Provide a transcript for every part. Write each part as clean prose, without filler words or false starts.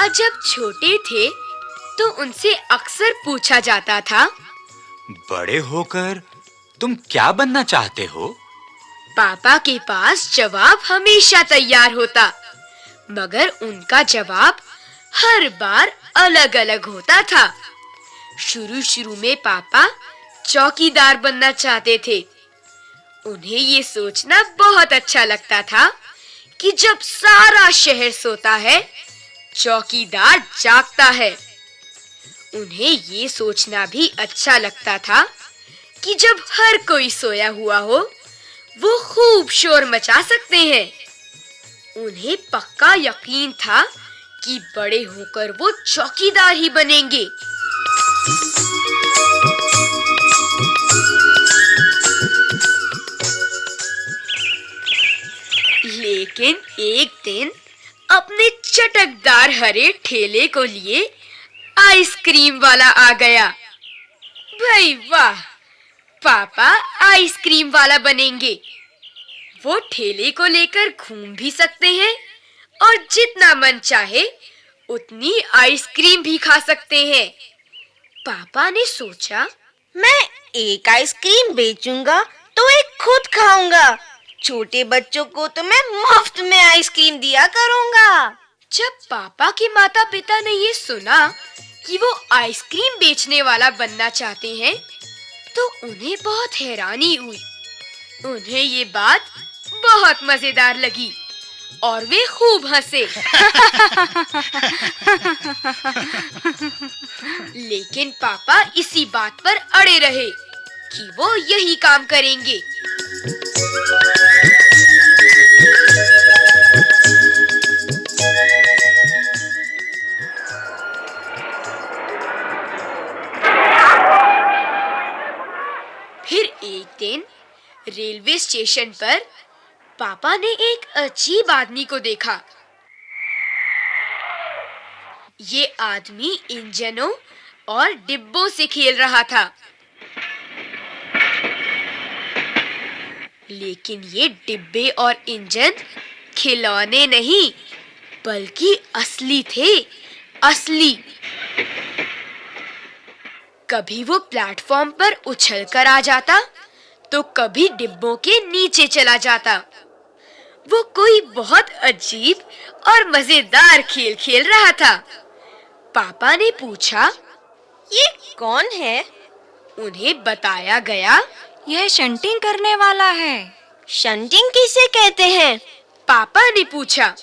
जब छोटे थे तो उनसे अक्सर पूछा जाता था, बड़े होकर तुम क्या बनना चाहते हो? पापा के पास जवाब हमेशा तैयार होता, मगर उनका जवाब हर बार अलग-अलग होता था। शुरू-शुरू में पापा चौकीदार बनना चाहते थे। उन्हें ये सोचना बहुत अच्छा लगता था कि जब सारा शहर सोता है, चौकीदार जागता है। उन्हें ये सोचना भी अच्छा लगता था कि जब हर कोई सोया हुआ हो, वो खूब शोर मचा सकते हैं। उन्हें पक्का यकीन था कि बड़े होकर वो चौकीदार ही बनेंगे। लेकिन एक दिन अपने चटकदार हरे ठेले को लिए आइसक्रीम वाला आ गया। भाई वाह, पापा आइसक्रीम वाला बनेंगे। वो ठेले को लेकर घूम भी सकते हैं और जितना मन चाहे उतनी आइसक्रीम भी खा सकते हैं। पापा ने सोचा, मैं एक आइसक्रीम बेचूंगा तो एक खुद खाऊंगा। छोटे बच्चों को तो मैं मुफ्त में आइसक्रीम दिया करूंगा। जब पापा के माता-पिता ने ये सुना कि वो आइसक्रीम बेचने वाला बनना चाहते हैं, तो उन्हें बहुत हैरानी हुई। उन्हें ये बात बहुत मजेदार लगी और वे खूब हंसे। लेकिन पापा इसी बात पर अड़े रहे कि वो यही काम करेंगे। फिर एक दिन रेलवे स्टेशन पर पापा ने एक अजीब आदमी को देखा। ये आदमी इंजनों और डिब्बों से खेल रहा था। लेकिन ये डिब्बे और इंजन खिलौने नहीं, बल्कि असली थे, असली। कभी वो प्लेटफॉर्म पर उछलकर आ जाता, तो कभी डिब्बों के नीचे चला जाता। वो कोई बहुत अजीब और मजेदार खेल खेल रहा था। पापा ने पूछा, ये कौन है? उन्हें बताया गया, यह शंटिंग करने वाला है। शंटिंग किसे कहते हैं? पापा ने पूछा।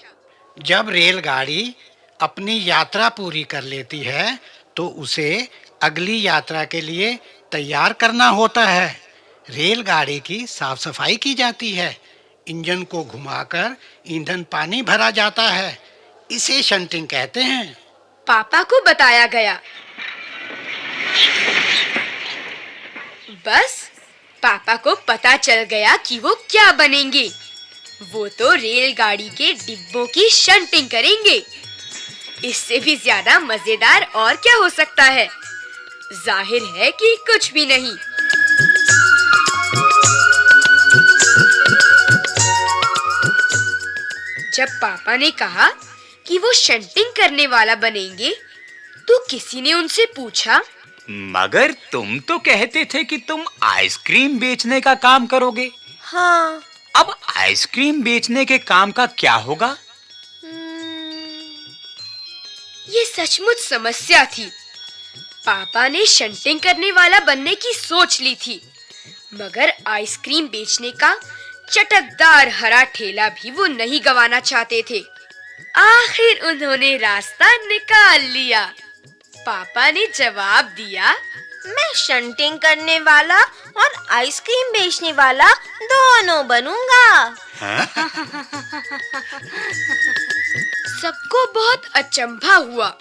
जब रेलगाड़ी अपनी यात्रा पूरी कर लेती है, तो उसे अगली यात्रा के लिए तैयार करना होता है। रेलगाड़ी की साफ सफाई की जाती है, इंजन को घुमाकर ईंधन पानी भरा जाता है। इसे शंटिंग कहते हैं। पापा को बताया गया। बस पापा को पता चल गया कि वो क्या बनेंगे। वो तो रेलगाड़ी के डिब्बों की शंटिंग करेंगे। इससे भी ज्यादा मजेदार और क्या हो सकता है? जाहिर है कि कुछ भी नहीं। जब पापा ने कहा कि वो शंटिंग करने वाला बनेंगे, तो किसी ने उनसे पूछा, मगर तुम तो कहते थे कि तुम आइसक्रीम बेचने का काम करोगे। हाँ। अब आइसक्रीम बेचने के काम का क्या होगा? ये सचमुच समस्या थी। पापा ने शंटिंग करने वाला बनने की सोच ली थी, मगर आइसक्रीम बेचने का चटकदार हरा ठेला भी वो नहीं गंवाना चाहते थे। आखिर उन्होंने रास्ता निकाल लिया। पापा ने जवाब दिया, मैं शंटिंग करने वाला और आइसक्रीम बेचने वाला दोनों बनूंगा। सबको बहुत अचंभा हुआ।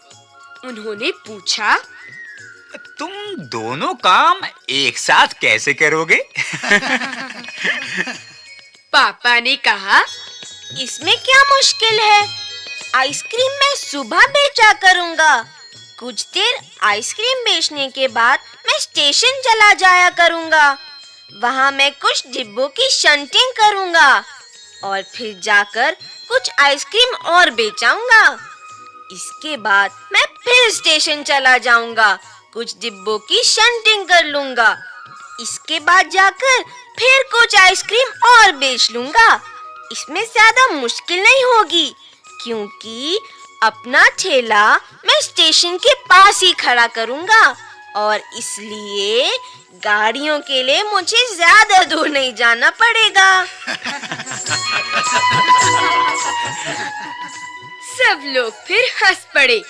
उन्होंने पूछा, तुम दोनों काम एक साथ कैसे करोगे? पापा ने कहा, इसमें क्या मुश्किल है? आइसक्रीम मैं सुबह बेचा करूंगा। कुछ देर आइसक्रीम बेचने के बाद मैं स्टेशन चला जाया करूंगा। वहां मैं कुछ डिब्बों की शंटिंग करूंगा और फिर जाकर कुछ आइसक्रीम और बेचाऊंगा। इसके बाद मैं फिर स्टेशन चला जाऊंगा, कुछ डिब्बों की शंटिंग कर लूंगा। इसके बाद जाकर फिर कुछ आइसक्रीम और बेच लूंगा। इसमें ज्यादा मुश्किल नहीं होगी, क्योंकि अपना ठेला मैं स्टेशन के पास ही खड़ा करूंगा और इसलिए गाड़ियों के लिए मुझे ज्यादा दूर नहीं जाना पड़ेगा। सब लोग फिर हंस पड़े।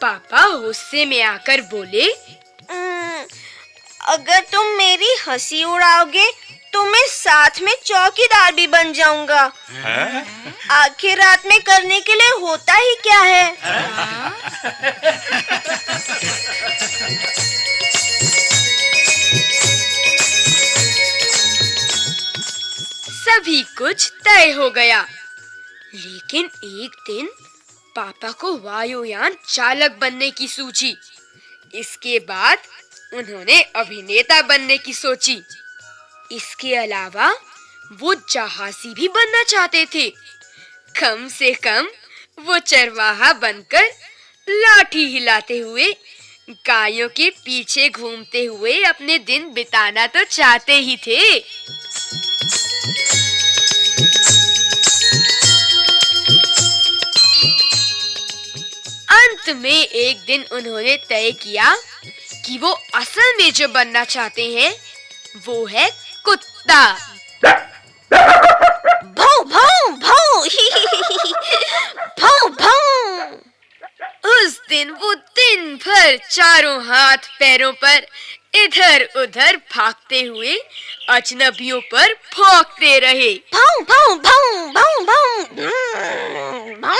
पापा गुस्से में आकर बोले, अगर तुम मेरी हंसी उड़ाओगे तो मैं साथ में चौकीदार भी बन जाऊंगा। आखिर रात में करने के लिए होता ही क्या है। सभी कुछ तय हो गया। लेकिन एक दिन पापा को वायुयान चालक बनने की सूझी। इसके बाद उन्होंने अभिनेता बनने की सोची। इसके अलावा वो जहाजी भी बनना चाहते थे। कम से कम वो चरवाहा बनकर लाठी हिलाते हुए गायों के पीछे घूमते हुए अपने दिन बिताना तो चाहते ही थे। अंत में एक दिन उन्होंने तय किया कि वो असल में जो बनना चाहते हैं वो है कुत्ता। भौं भौं भौं भौं भौं। उस दिन वो दिन भर चारों हाथ पैरों पर इधर उधर भागते हुए अजनबियों पर भौंकते रहे। भौं भौं भौं भौं भौं भौं।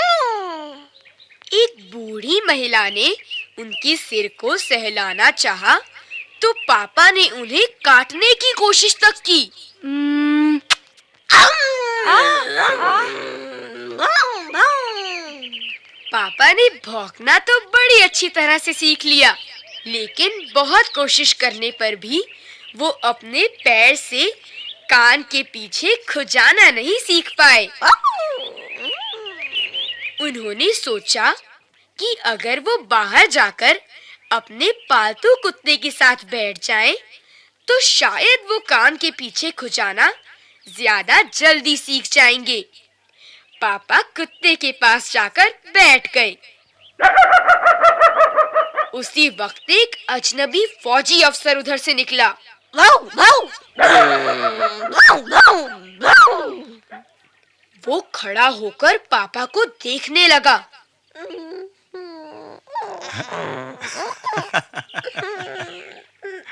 एक बूढ़ी महिला ने उनके सिर को सहलाना चाहा तो पापा ने उन्हें काटने की कोशिश तक की। पापा ने भौंकना तो बड़ी अच्छी तरह से सीख लिया, लेकिन बहुत कोशिश करने पर भी वो अपने पैर से कान के पीछे खुजाना नहीं सीख पाए। उन्होंने सोचा कि अगर वो बाहर जाकर अपने पालतू कुत्ते के साथ बैठ जाएं, तो शायद वो कान के पीछे खुजाना ज्यादा जल्दी सीख जाएंगे। पापा कुत्ते के पास जाकर बैठ गए। उसी वक्त एक अजनबी फौजी अफसर उधर से निकला। Wow wow wow wow wow. वो खड़ा होकर पापा को देखने लगा।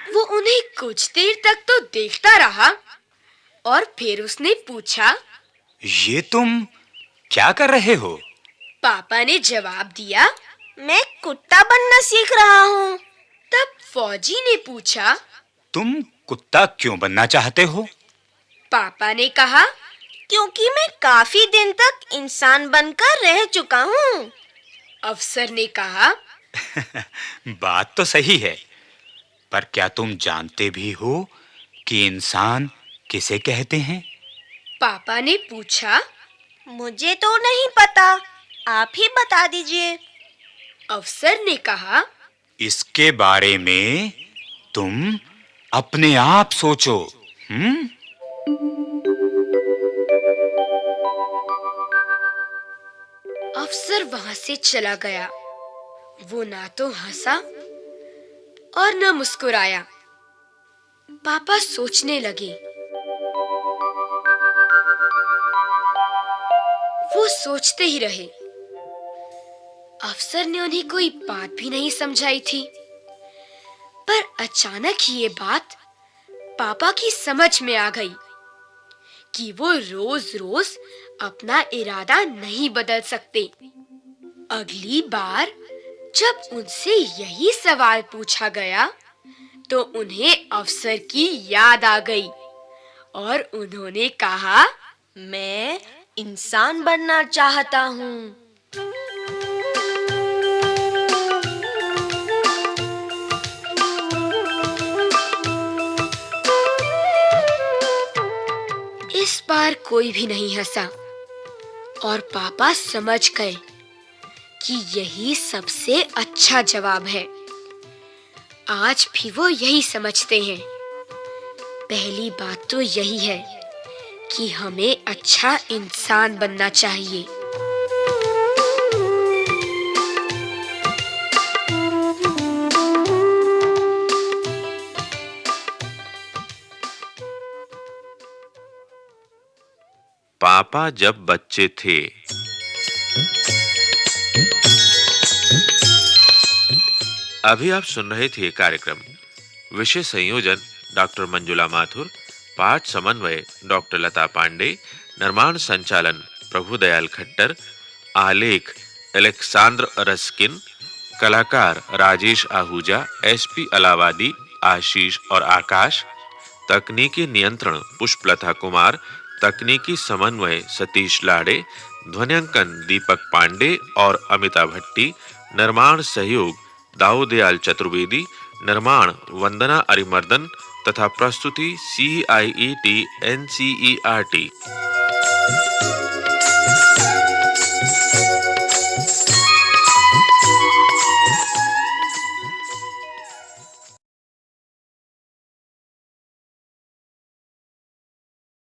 वो उन्हें कुछ देर तक तो देखता रहा और फिर उसने पूछा, ये तुम क्या कर रहे हो? पापा ने जवाब दिया, मैं कुत्ता बनना सीख रहा हूँ। तब फौजी ने पूछा, तुम कुत्ता क्यों बनना चाहते हो? पापा ने कहा, क्योंकि मैं काफी दिन तक इंसान बनकर रह चुका हूँ। अफसर ने कहा, बात तो सही है, पर क्या तुम जानते भी हो कि इंसान किसे कहते हैं? पापा ने पूछा, मुझे तो नहीं पता, आप ही बता दीजिए। अफसर ने कहा, इसके बारे में तुम अपने आप सोचो। अफसर वहां से चला गया। वो ना तो हंसा और न मुस्कुराया। पापा सोचने लगे। वो सोचते ही रहे। अफसर ने उन्हें कोई बात भी नहीं समझाई थी, पर अचानक ही ये बात पापा की समझ में आ गई कि वो रोज-रोज अपना इरादा नहीं बदल सकते। अगली बार जब उनसे यही सवाल पूछा गया, तो उन्हें अफसर की याद आ गई और उन्होंने कहा, मैं इंसान बनना चाहता हूँ। इस बार कोई भी नहीं हंसा और पापा समझ गए कि यही सबसे अच्छा जवाब है। आज भी वो यही समझते हैं। पहली बात तो यही है कि हमें अच्छा इंसान बनना चाहिए। पापा जब बच्चे थे। अभी आप सुन रहे थे कार्यक्रम। विषय संयोजन डॉक्टर मंजुला माथुर, पाठ समन्वय डॉक्टर लता पांडे, निर्माण संचालन प्रभुदयाल खट्टर, आलेख अलेक्सांद्र रस्किन, कलाकार राजेश आहूजा, एसपी अलावादी, आशीष और आकाश, तकनीकी नियंत्रण पुष्पलता कुमार, तकनीकी समन्वय सतीश लाड़े, ध्वन्यांकन दीपक पांडे और अमिता भट्टी, निर्माण सहयोग दाऊदयाल चतुर्वेदी, निर्माण वंदना अरिमर्दन तथा प्रस्तुति CIET NCERT।